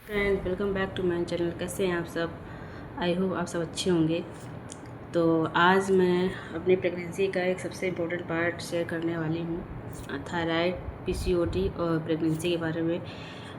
Friend, welcome back to my channel. कैसे हैं आप सब? आई होप आप सब अच्छे होंगे। तो आज मैं अपनी प्रेगनेंसी का एक सबसे इम्पोर्टेंट पार्ट शेयर करने वाली हूँ, थायराइड, पीसीओडी और प्रेगनेंसी के बारे में।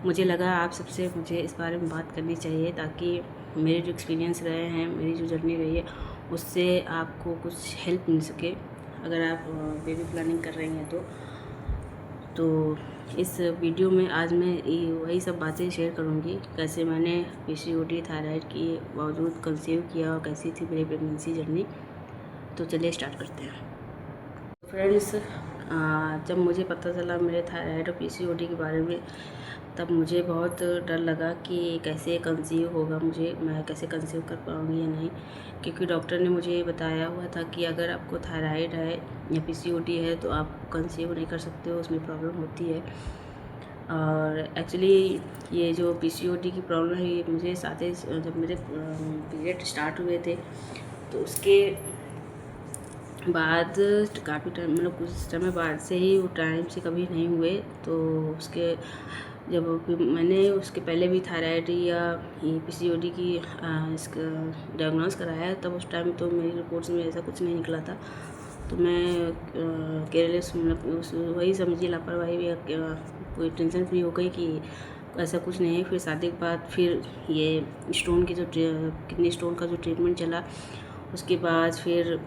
मुझे लगा आप सबसे मुझे इस बारे में बात करनी चाहिए ताकि मेरे जो एक्सपीरियंस रहे हैं, मेरी जो जर्नी रही है, उससे आपको कुछ हेल्प मिल सके अगर आप बेबी प्लानिंग कर रही हैं तो इस वीडियो में आज मैं वही सब बातें शेयर करूंगी, कैसे मैंने पीसीओडी थायराइड के बावजूद कंसीव किया और कैसी थी मेरी प्रेगनेंसी जर्नी। तो चलिए स्टार्ट करते हैं। फ्रेंड्स, जब मुझे पता चला मेरे थायराइड और पीसीओडी के बारे में, तब मुझे बहुत डर लगा कि कैसे कंसीव होगा, मैं कैसे कंसीव कर पाऊँगी या नहीं। क्योंकि डॉक्टर ने मुझे बताया हुआ था कि अगर आपको थायराइड है या पीसीओडी है तो आप कंसीव नहीं कर सकते हो, उसमें प्रॉब्लम होती है। और एक्चुअली ये जो पीसीओडी की प्रॉब्लम है, ये मुझे साथ ही जब मेरे पीरियड स्टार्ट हुए थे तो उसके बाद काफ़ी टाइम, मतलब कुछ समय बाद से ही, वो टाइम से कभी नहीं हुए। तो उसके जब मैंने उसके पहले भी थायराइड या ये पीसीओडी की इसका डायग्नोस कराया, तब उस टाइम तो मेरी रिपोर्ट्स में ऐसा कुछ नहीं निकला था। तो मैं केयरलेस, मतलब वही समझिए लापरवाही, या कोई टेंशन फ्री हो गई कि ऐसा कुछ नहीं है। फिर शादी के बाद फिर ये स्टोन की जो किडनी स्टोन का जो ट्रीटमेंट चला, उसके बाद फिर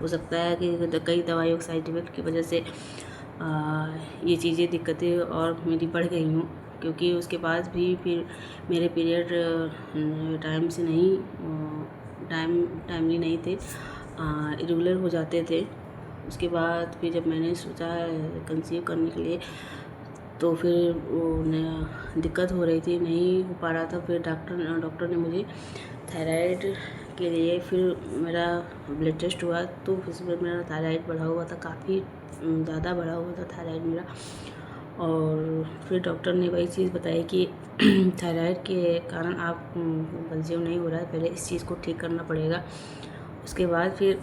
हो सकता है कि कई दवाइयों के साइड इफ़ेक्ट की वजह से ये चीज़ें, दिक्कतें और मेरी बढ़ गई हूँ। क्योंकि उसके बाद भी फिर मेरे पीरियड टाइम से नहीं, टाइमली नहीं थे, इरेगुलर हो जाते थे। उसके बाद फिर जब मैंने सोचा कंसीव करने के लिए, तो फिर वो दिक्कत हो रही थी, नहीं हो पा रहा था। फिर डॉक्टर ने मुझे थायराइड के लिए, फिर मेरा ब्लड टेस्ट हुआ तो उसमें मेरा थायराइड बढ़ा हुआ था, काफ़ी ज़्यादा बढ़ा हुआ था थायराइड मेरा। और फिर डॉक्टर ने वही चीज़ बताई कि थायराइड के कारण आप कंसीव नहीं हो रहा है, पहले इस चीज़ को ठीक करना पड़ेगा। उसके बाद फिर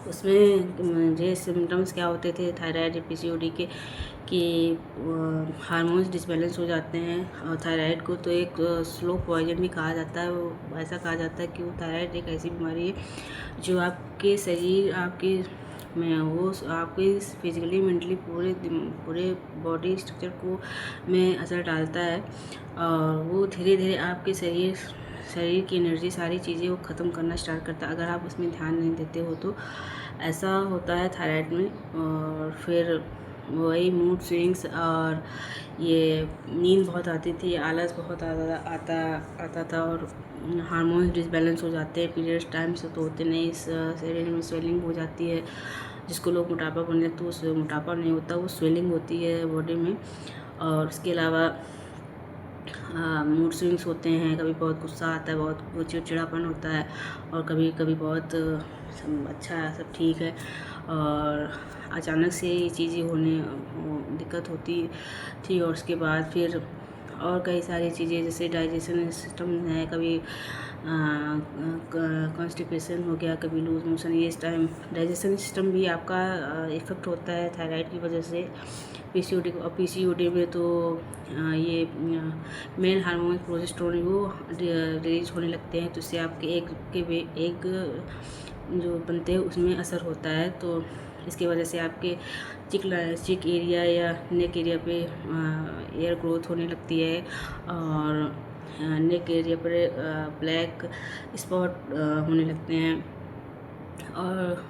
उसमें मुझे सिम्टम्स क्या होते थे थायराइड पीसीओडी के, कि हार्मोन्स डिसबैलेंस हो जाते हैं। और थायराइड को तो एक स्लो पॉइजन भी कहा जाता है। वो ऐसा कहा जाता है कि वो थायराइड एक ऐसी बीमारी है जो आपके शरीर, आपके में वो आपके फिजिकली, मेंटली, पूरे बॉडी स्ट्रक्चर को में असर डालता है। और वो धीरे धीरे आपके शरीर की एनर्जी, सारी चीज़ें वो ख़त्म करना स्टार्ट करता है अगर आप उसमें ध्यान नहीं देते हो तो। ऐसा होता है थायराइड में। और फिर वही मूड स्विंग्स, और ये नींद बहुत आती थी, आलस बहुत आता था, और हार्मोन्स डिसबैलेंस हो जाते हैं। पीरियड्स टाइम से तो होते नहीं, शरीर में स्वेलिंग हो जाती है, जिसको लोग मोटापा बोलते हैं, तो उस मोटापा नहीं होता, वो स्वेलिंग होती है बॉडी में। और उसके अलावा मूड स्विंग्स होते हैं, कभी बहुत गुस्सा आता है, बहुत चिड़चिड़ापन होता है, और कभी कभी बहुत अच्छा, सब ठीक है। और अचानक से ये चीज़ें दिक्कत होती थी। और उसके बाद फिर और कई सारी चीज़ें, जैसे डाइजेशन सिस्टम है, कभी कॉन्स्टिपेशन हो गया, कभी लूज मोशन। ये इस टाइम डाइजेशन सिस्टम भी आपका इफ़ेक्ट होता है थायराइड की वजह से। पीसीओडी को, पीसीओडी में तो ये मेल हार्मोन प्रोजेस्टेरोन वो रिलीज होने लगते हैं, तो इससे आपके एग जो बनते हैं उसमें असर होता है। तो इसकी वजह से आपके चिक एरिया या नेक एरिया पे एयर ग्रोथ होने लगती है, और नेक एरिया पर ब्लैक स्पॉट होने लगते हैं। और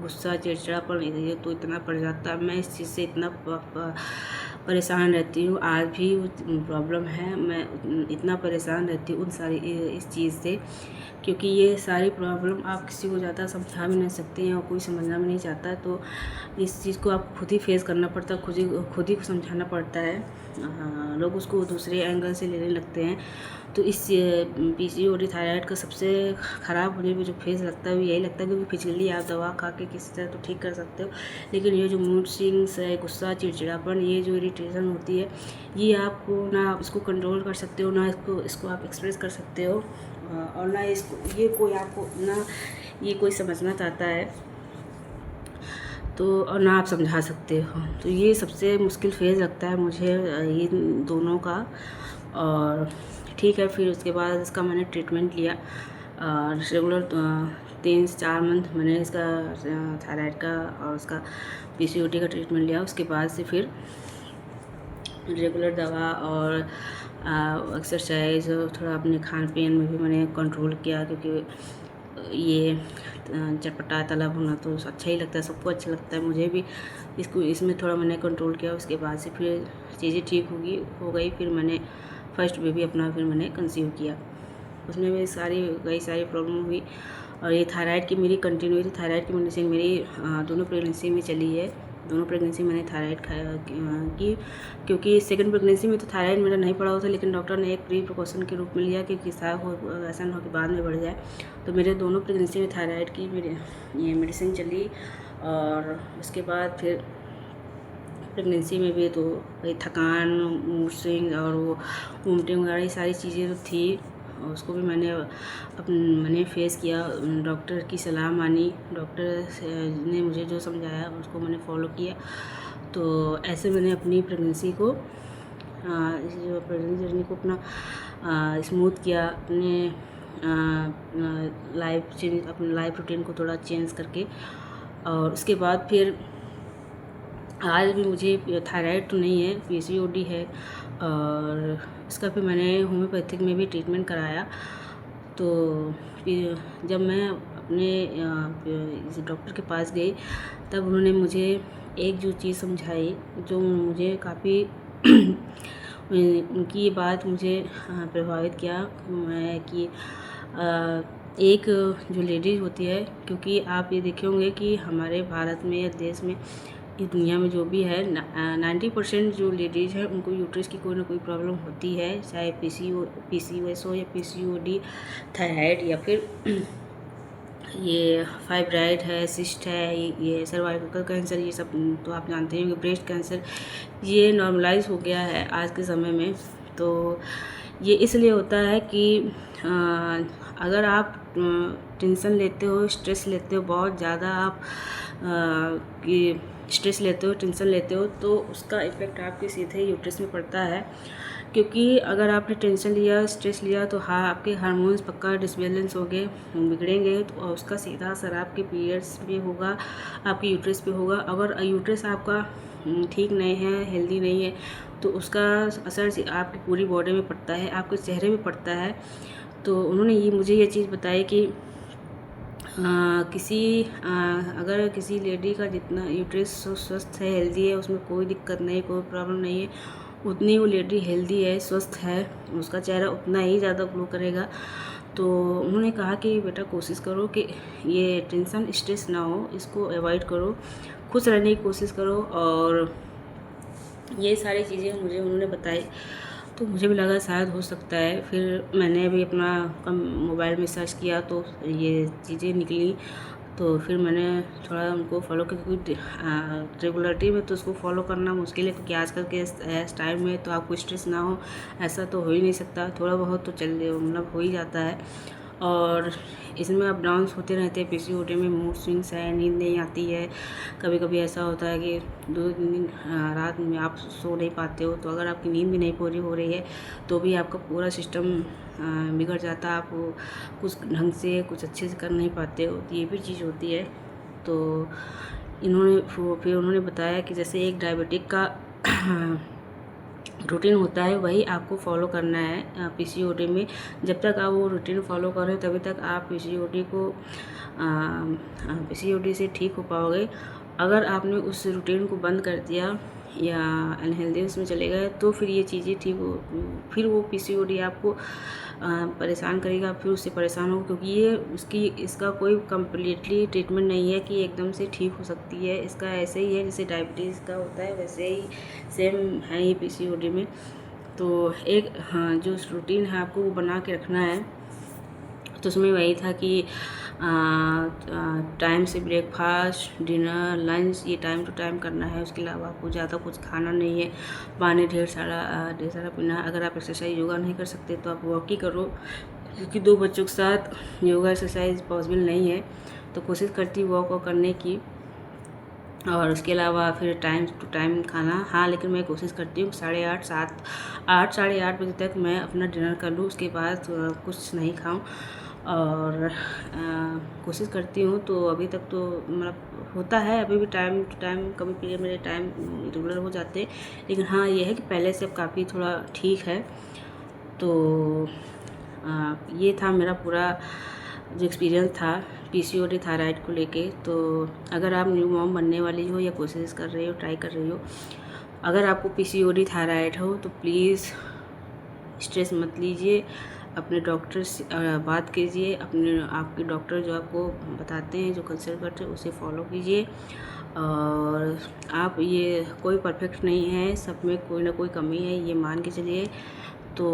गुस्सा, चिड़चिड़ापन ये तो इतना पड़ जाता है। मैं इस चीज़ से इतना परेशान रहती हूँ, आज भी वो प्रॉब्लम है। मैं इतना परेशान रहती हूँ इस चीज़ से, क्योंकि ये सारी प्रॉब्लम आप किसी को ज़्यादा समझा भी नहीं सकते हैं, और कोई समझना भी नहीं चाहता। तो इस चीज़ को आप खुद ही फेस करना पड़ता है, खुद ही को समझाना पड़ता है। लोग उसको दूसरे एंगल से लेने लगते हैं। तो इस पीसीओडी थायराइड का सबसे ख़राब होने में जो फेस लगता है, वो यही लगता है, क्योंकि फिजिकली आप दवा खा के किसी तरह तो ठीक कर सकते हो, लेकिन ये जो मूड स्विंग्स है, गुस्सा, चिड़चिड़ापन, ये जो इरिटेशन होती है, ये आपको ना आप इसको कंट्रोल कर सकते हो, ना इसको आप एक्सप्रेस कर सकते हो, और ना ये कोई समझना चाहता है। तो और ना आप समझा सकते हो। तो ये सबसे मुश्किल फेज़ लगता है मुझे ये दोनों का। और ठीक है, फिर उसके बाद इसका मैंने ट्रीटमेंट लिया रेगुलर 3 से 4 मंथ मैंने इसका थायराइड का और उसका पीसीओडी का ट्रीटमेंट लिया। उसके बाद से फिर रेगुलर दवा और एक्सरसाइज, थोड़ा अपने खान पीन में भी मैंने कंट्रोल किया, क्योंकि ये चटपटा तला भुना तो अच्छा ही लगता है, सबको अच्छा लगता है, मुझे भी। इसमें थोड़ा मैंने कंट्रोल किया। उसके बाद से फिर चीज़ें ठीक हो गई। फिर मैंने फर्स्ट बेबी अपना फिर मैंने कंसीव किया। उसमें भी कई सारी प्रॉब्लम हुई। और ये थायराइड की मेरी कंटिन्यू थी। थायराइड की मेडिसिन मेरी दोनों प्रेगनेंसी में चली है। दोनों प्रेगनेंसी मैंने थायराइड की, क्योंकि सेकंड प्रेगनेंसी में तो थायराइड मेरा नहीं पड़ा हुआ था, लेकिन डॉक्टर ने एक प्री प्रिकॉशन के रूप में लिया कि ऐसा न हो कि बाद में बढ़ जाए। तो मेरे दोनों प्रेगनेंसी में थायराइड की मेरी ये मेडिसिन चली। और उसके बाद फिर प्रेगनेंसी में भी तो वही थकान, मूड स्विंग और वो वोमिटिंग वगैरह ये सारी चीज़ें तो थी। और उसको भी मैंने फेस किया। डॉक्टर की सलाह मानी, डॉक्टर ने मुझे जो समझाया उसको मैंने फॉलो किया। तो ऐसे मैंने अपनी प्रेगनेंसी को जो प्रेगनेंसी जर्नी को अपना स्मूथ किया, अपने अपने लाइफ रूटीन को थोड़ा चेंज करके। और उसके बाद फिर आज भी मुझे थायराइड तो नहीं है, पीसीओडी है। और इसका फिर मैंने होम्योपैथिक में भी ट्रीटमेंट कराया। तो जब मैं अपने डॉक्टर के पास गई, तब उन्होंने मुझे एक जो चीज़ समझाई जो मुझे काफ़ी उनकी ये बात मुझे प्रभावित किया कि एक जो लेडीज़ होती है, क्योंकि आप ये देखे होंगे कि हमारे भारत में या देश में, इस दुनिया में जो भी है 90% जो लेडीज़ हैं उनको यूट्रस की कोई ना कोई प्रॉब्लम होती है, चाहे पीसीओएस हो या पीसीओडी, थायराइड या फिर ये फाइब्राइड है, सिस्ट है, ये सर्वाइकल कैंसर, ये सब तो आप जानते हैं कि ब्रेस्ट कैंसर ये नॉर्मलाइज हो गया है आज के समय में। तो ये इसलिए होता है कि अगर आप टेंशन लेते हो, स्ट्रेस लेते हो, बहुत ज़्यादा आप कि स्ट्रेस लेते हो, टेंशन लेते हो, तो उसका इफ़ेक्ट आपके सीधे यूट्रस में पड़ता है। क्योंकि अगर आपने टेंशन लिया, स्ट्रेस लिया, तो हाँ आपके हार्मोन्स पक्का डिसबैलेंस हो गए, बिगड़ेंगे, तो उसका सीधा असर आपके पीरियड्स पे होगा, आपके यूट्रस पे होगा। अगर यूट्रस आपका ठीक नहीं है, हेल्दी नहीं है, तो उसका असर आपकी पूरी बॉडी में पड़ता है, आपके चेहरे में पड़ता है। तो उन्होंने मुझे ये चीज़ बताई कि अगर किसी लेडी का जितना यूट्रस स्वस्थ है, हेल्दी है, उसमें कोई दिक्कत नहीं, कोई प्रॉब्लम नहीं है, उतनी वो लेडी हेल्दी है, स्वस्थ है, उसका चेहरा उतना ही ज़्यादा ग्लो करेगा। तो उन्होंने कहा कि बेटा कोशिश करो कि ये टेंशन स्ट्रेस ना हो, इसको अवॉइड करो, खुश रहने की कोशिश करो। और ये सारी चीज़ें मुझे उन्होंने बताई, तो मुझे भी लगा शायद हो सकता है। फिर मैंने भी अपना मोबाइल में सर्च किया तो ये चीज़ें निकली। तो फिर मैंने थोड़ा उनको फॉलो किया, क्योंकि रेगुलरिटी में तो उसको फॉलो करना मुश्किल है, क्योंकि आजकल के इस टाइम में तो आपको स्ट्रेस ना हो ऐसा तो हो ही नहीं सकता, थोड़ा बहुत तो मतलब हो ही जाता है। और इसमें अप डाउन्स होते रहते हैं। पीसीओडी में मूड स्विंग्स है, नींद नहीं आती है, कभी कभी ऐसा होता है कि 2 दिन रात में आप सो नहीं पाते हो। तो अगर आपकी नींद भी नहीं पूरी हो रही है तो भी आपका पूरा सिस्टम बिगड़ जाता है, आप कुछ ढंग से कुछ अच्छे से कर नहीं पाते हो, तो ये भी चीज़ होती है। तो फिर उन्होंने बताया कि जैसे एक डायबिटिक का रूटीन होता है, वही आपको फॉलो करना है पीसीओडी में। जब तक आप वो रूटीन फॉलो कर रहे हो तभी तक आप पीसीओडी से ठीक हो पाओगे। अगर आपने उस रूटीन को बंद कर दिया या अनहेल्दी उसमें चले गए, तो फिर ये चीज़ें फिर वो पीसीओडी आपको परेशान करेगा, फिर उससे परेशान हो, क्योंकि इसका कोई कम्प्लीटली ट्रीटमेंट नहीं है कि एकदम से ठीक हो सकती है। इसका ऐसे ही है जैसे डायबिटीज़ का होता है, वैसे ही सेम है ये पीसीओडी में। तो जो रूटीन है आपको वो बना के रखना है। तो उसमें वही था कि टाइम से ब्रेकफास्ट, डिनर, लंच ये टाइम टू टाइम करना है। उसके अलावा आपको ज़्यादा कुछ खाना नहीं है, पानी ढेर सारा पीना। अगर आप एक्सरसाइज योगा नहीं कर सकते तो आप वॉक ही करो, क्योंकि 2 बच्चों के साथ योगा एक्सरसाइज पॉसिबल नहीं है। तो कोशिश करती वॉक करने की। और उसके अलावा फिर टाइम टू टाइम खाना। हाँ, लेकिन मैं कोशिश करती हूँ 8:30 साढ़े 8 बजे तक मैं अपना डिनर कर लूँ, उसके बाद कुछ नहीं खाऊँ। और कोशिश करती हूँ, तो अभी तक तो मतलब होता है, अभी भी टाइम टू टाइम कभी पीरियड मेरे टाइम रेगुलर हो जाते हैं। लेकिन हाँ, ये है कि पहले से अब काफ़ी थोड़ा ठीक है। तो ये था मेरा पूरा जो एक्सपीरियंस था पीसीओडी थायराइड को लेके। तो अगर आप न्यू मॉम बनने वाली हो या कोशिश कर रही हो, ट्राई कर रही हो, अगर आपको पीसीओडी थायराइड हो तो प्लीज़ स्ट्रेस मत लीजिए, अपने डॉक्टर से बात कीजिए, अपने आपके डॉक्टर जो आपको बताते हैं, जो कंसल्ट करते हैं, उसे फॉलो कीजिए। और आप ये कोई परफेक्ट नहीं है, सब में कोई ना कोई कमी है, ये मान के चलिए। तो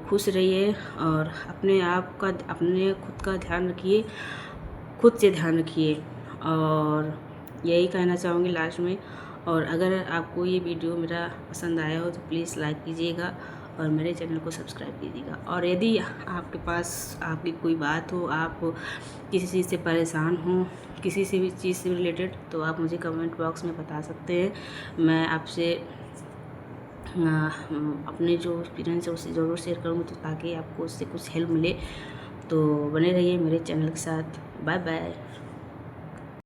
खुश रहिए और अपने खुद का ध्यान रखिए, खुद से ध्यान रखिए। और यही कहना चाहूँगी लास्ट में। और अगर आपको ये वीडियो मेरा पसंद आया हो तो प्लीज़ लाइक कीजिएगा और मेरे चैनल को सब्सक्राइब कीजिएगा। और यदि आपके पास आपकी कोई बात हो, आप किसी चीज़ से परेशान हो, किसी से भी चीज़ से रिलेटेड, तो आप मुझे कमेंट बॉक्स में बता सकते हैं। मैं आपसे अपने जो एक्सपीरियंस है उसे ज़रूर शेयर करूँगी, तो ताकि आपको उससे कुछ हेल्प मिले। तो बने रहिए मेरे चैनल के साथ। Bye bye.